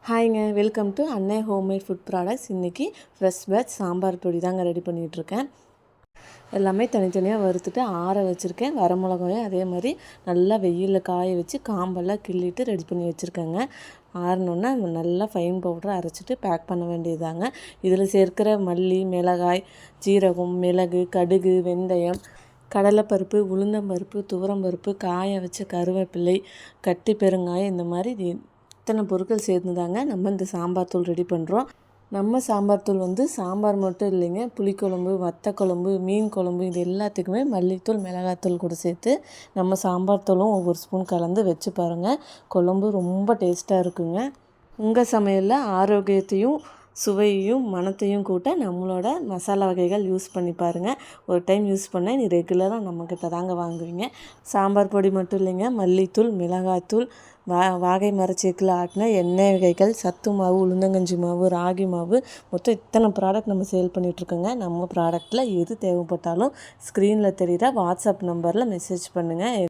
ஹாய்ங்க, welcome to அன்னை homemade food products. இன்றைக்கி fresh batch sambar பொடி தாங்க ரெடி பண்ணிகிட்ருக்கேன். எல்லாமே தனித்தனியாக வறுத்துட்டு ஆற வச்சுருக்கேன். வரமிளகாயும் அதே மாதிரி நல்லா வெயிலில் காய வச்சு காம்பெல்லாம் கிள்ளிட்டு ரெடி பண்ணி வச்சுருக்கேங்க. ஆறினோன்னா நல்லா ஃபைன் பவுடரை அரைச்சிட்டு பேக் பண்ண வேண்டியதாங்க. இதில் சேர்க்கிற மல்லி, மிளகாய், ஜீரகம், மிளகு, கடுகு, வெந்தயம், கடலைப்பருப்பு, உளுந்தம்பருப்பு, துவரம்பருப்பு, காய வச்ச கருவேப்பிலை, கட்டி பெருங்காயம், இந்த மாதிரி இத்தனை பொருட்கள் சேர்ந்து தாங்க நம்ம இந்த சாம்பார் தூள் ரெடி பண்ணுறோம். நம்ம சாம்பார் தூள் சாம்பார் மட்டும் இல்லைங்க, புளிக்குழம்பு, வத்தக்குழம்பு, மீன் குழம்பு, இது எல்லாத்துக்குமே மல்லித்தூள், மிளகாத்தூள் கூட சேர்த்து நம்ம சாம்பார் தூளும் ஒவ்வொரு ஸ்பூன் கலந்து வச்சு பாருங்கள். குழம்பு ரொம்ப டேஸ்ட்டாக இருக்குங்க. உங்கள் சமையலில் ஆரோக்கியத்தையும் சுவையையும் மணத்தையும் கூட்ட நம்மளோட மசாலா வகைகள் யூஸ் பண்ணி பாருங்கள். ஒரு டைம் யூஸ் பண்ணால் நீ ரெகுலராக நம்மக்கிட்ட தாங்க வாங்குவீங்க. சாம்பார் பொடி மட்டும் இல்லைங்க, மல்லித்தூள், மிளகாத்தூள், வாகை மரச்சேக்கில் ஆட்டின எண்ணெய் வகைகள், சத்து மாவு, உளுந்தங்கஞ்சி மாவு, ராகி மாவு, மொத்தம் இத்தனை ப்ராடக்ட் நம்ம சேல் பண்ணிகிட்ருக்கோங்க. நம்ம ப்ராடக்ட்டில் எது தேவைப்பட்டாலும் ஸ்க்ரீனில் தெரிகிற வாட்ஸ்அப் நம்பரில் மெசேஜ் பண்ணுங்கள்.